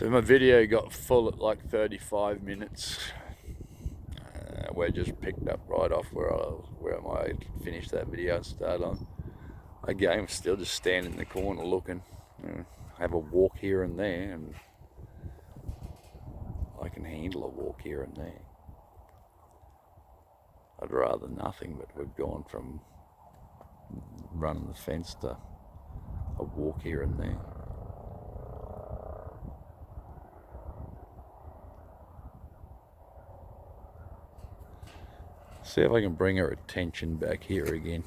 So my video got full at like 35 minutes. We're just picked up right off where I finished that video and started on. Again, I'm still just standing in the corner looking. Have a walk here and there, and I can handle a walk here and there. I'd rather nothing, but we've gone from running the fence to a walk here and there. See if I can bring her attention back here again.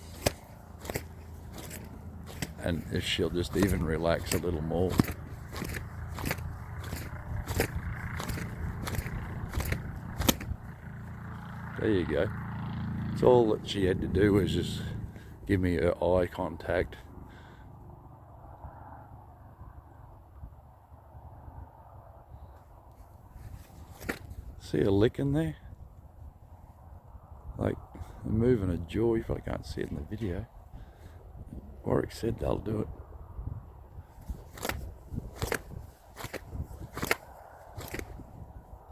And if she'll just even relax a little more. There you go. It's all that she had to do was just give me her eye contact. See her licking there? Like, they're moving a jaw. You probably can't see it in the video. Warwick said they'll do it.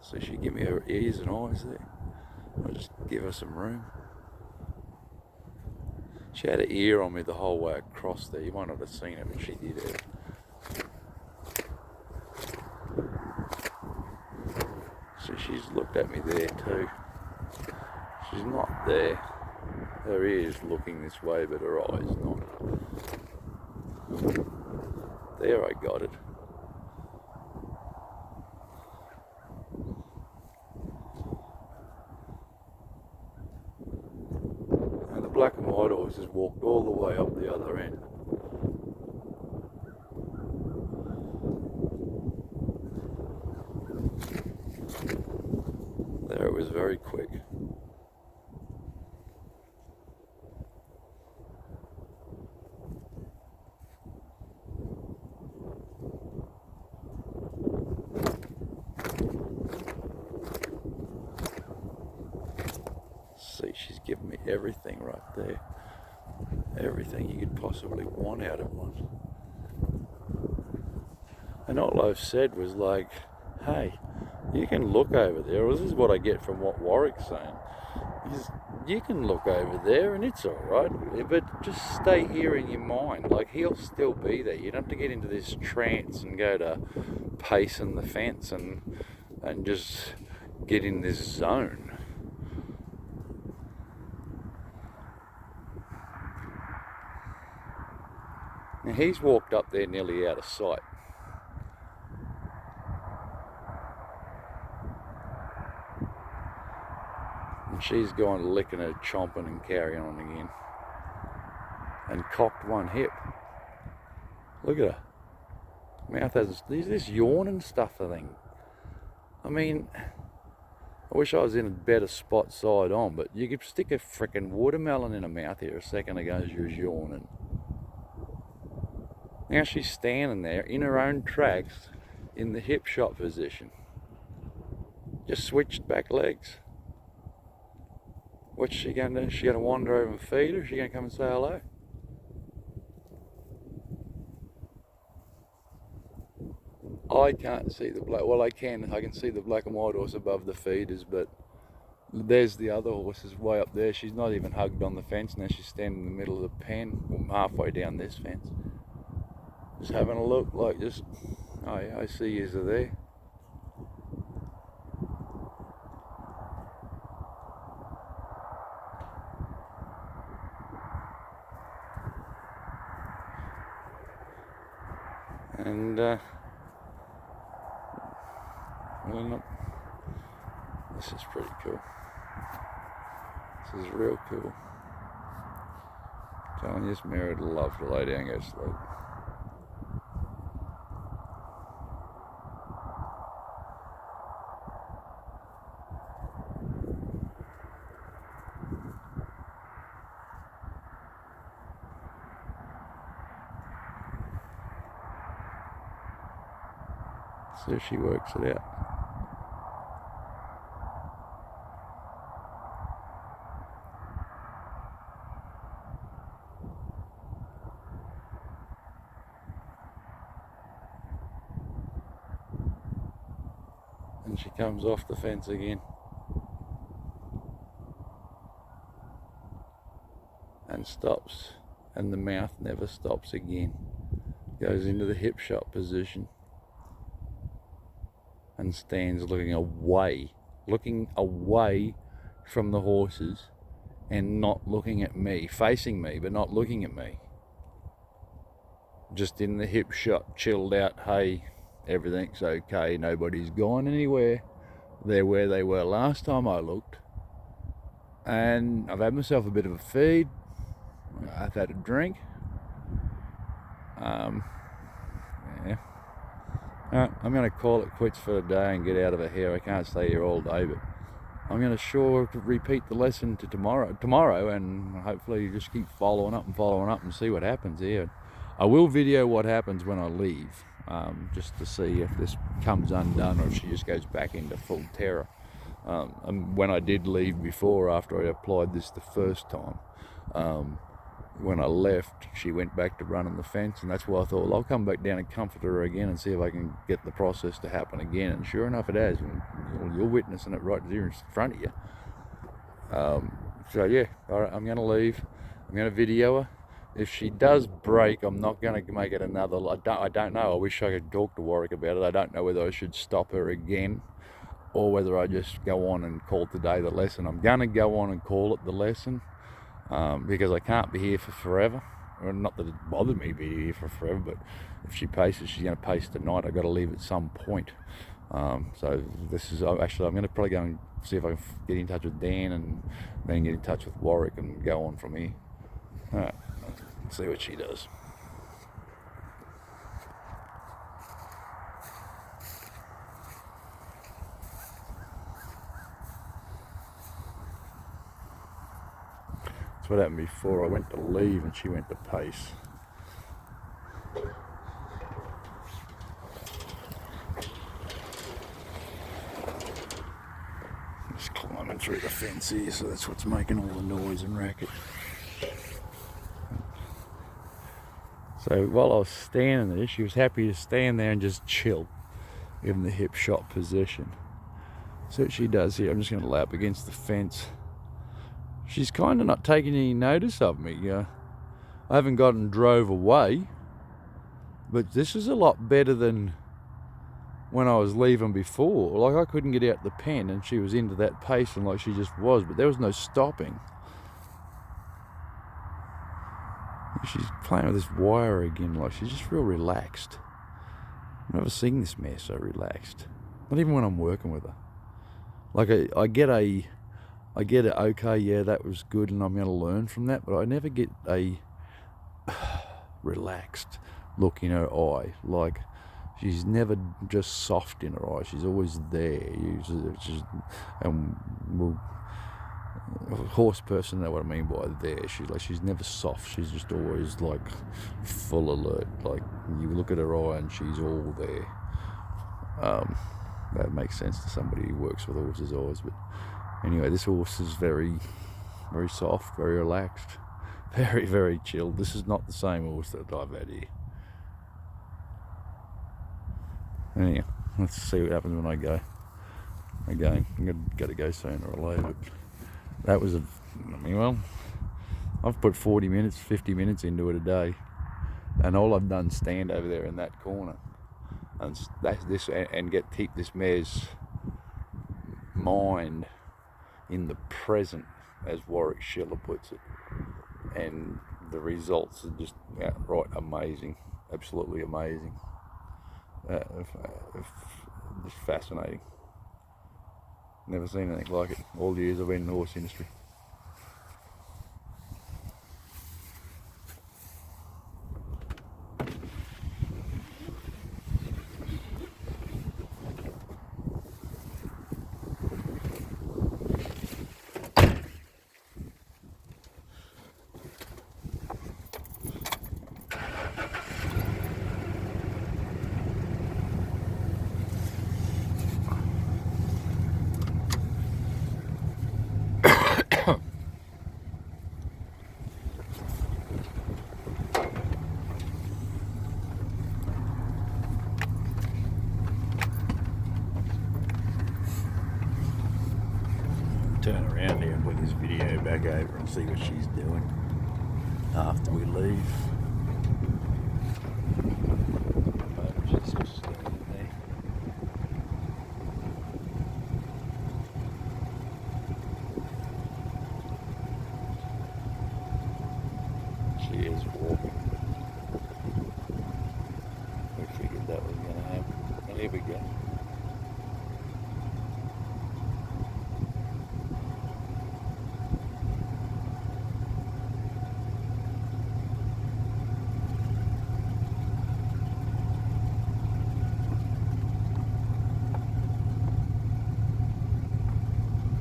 So she give me her ears and eyes there. I'll just give her some room. She had an ear on me the whole way across there. You might not have seen it, but she did it. So she's looked at me there too. She's not there. Her ear's looking this way, but her eye's not. There, I got it. And the black and white horse has walked all the way up the other end. There, it was very quick. See, she's giving me everything right there. Everything you could possibly want out of one. And all I've said was like, hey, you can look over there. Well, this is what I get from what Warwick's saying. You can look over there and it's alright, but just stay here in your mind. Like, he'll still be there. You don't have to get into this trance and go to pacing the fence and just get in this zone. Now, he's walked up there nearly out of sight. And she's gone licking her, chomping and carrying on again. And cocked one hip. Look at her. Mouth has this yawning stuff, I think. I mean, I wish I was in a better spot side on, but you could stick a frickin' watermelon in her mouth here a second ago as she was yawning. Now she's standing there in her own tracks in the hip shot position. Just switched back legs. What's she going to do? Is she going to wander over and feed her? Is she going to come and say hello? I can't see the black. Well, I can see the black and white horse above the feeders, but there's the other horses way up there. She's not even hugged on the fence now. She's standing in the middle of the pen, halfway down this fence. Just having a look, like just, oh yeah, I see yous are there. And, well, look, this is pretty cool. This is real cool. I'm telling you, this mare would love to lay down and go to sleep. See if she works it out. And she comes off the fence again. And stops. And the mouth never stops again. Goes into the hip shot position. And stands looking away from the horses and not looking at me, facing me, but not looking at me. Just in the hip shot, chilled out, hey, everything's okay, nobody's gone anywhere. They're where they were last time I looked. And I've had myself a bit of a feed. I've had a drink. Yeah. I'm going to call it quits for the day and get out of her hair. I can't stay here all day, but I'm going to sure repeat the lesson to tomorrow, and hopefully just keep following up and see what happens here. I will video what happens when I leave, just to see if this comes undone or if she just goes back into full terror. And when I did leave before, after I applied this the first time, when I left, she went back to running the fence, and that's why I thought, well, I'll come back down and comfort her again and see if I can get the process to happen again. And sure enough, it has. You're witnessing it right there in front of you. So yeah, all right, I'm going to leave. I'm going to video her. If she does break, I'm not going to make it another. I don't know. I wish I could talk to Warwick about it. I don't know whether I should stop her again or whether I just go on and call today the lesson. I'm going to go on and call it the lesson. Because I can't be here for forever. Well, not that it bothered me being here for forever, but if she paces, she's going to pace tonight. I've got to leave at some point. So this is actually, I'm going to probably go and see if I can get in touch with Dan and then get in touch with Warwick and go on from here. All right, see what she does. That's what happened before. I went to leave and she went to pace. Just climbing through the fence here, so that's what's making all the noise and racket. So while I was standing there, she was happy to stand there and just chill in the hip shot position. So what she does here, I'm just going to lay up against the fence. She's kind of not taking any notice of me. I haven't gotten drove away, but this is a lot better than when I was leaving before. Like, I couldn't get out the pen and she was into that pace and like she just was, but there was no stopping. She's playing with this wire again, like she's just real relaxed. I've never seen this mare so relaxed. Not even when I'm working with her. Like I get it, okay, yeah, that was good and I'm going to learn from that, but I never get a relaxed look in her eye. Like, she's never just soft in her eye. She's always there. A horse person know what I mean by there. She's never soft. She's just always like full alert. Like, you look at her eye and she's all there. That makes sense to somebody who works with horses' eyes, but anyway, this horse is very, very soft, very relaxed, very, very chilled. This is not the same horse that I've had here. Anyhow, let's see what happens when I go. Again, I'm got to go sooner or later. But that was I've put 40 minutes, 50 minutes into it a day, and all I've done is stand over there in that corner and keep this mare's mind in the present, as Warwick Schiller puts it, and the results are just outright amazing, absolutely amazing, just fascinating. Never seen anything like it all the years I've been in the horse industry. this video back over and see what she's doing after we leave. She's just standing there. She is walking. We figured that was going to happen. And here we go.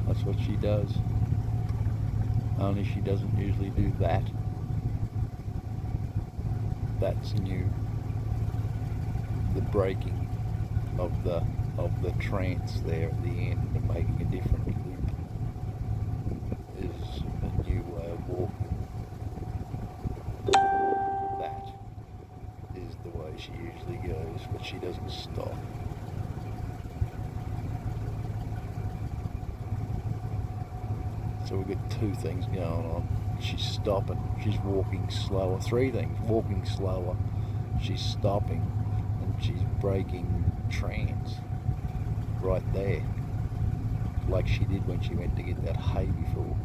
That's what she does. Only she doesn't usually do that. That's new. The breaking of the trance there at the end and making a different loop is a new way of walking. That is the way she usually goes, but she doesn't stop. So we've got two things going on. She's stopping, she's walking slower. Three things: walking slower, she's stopping, and she's breaking trance right there, like she did when she went to get that hay before.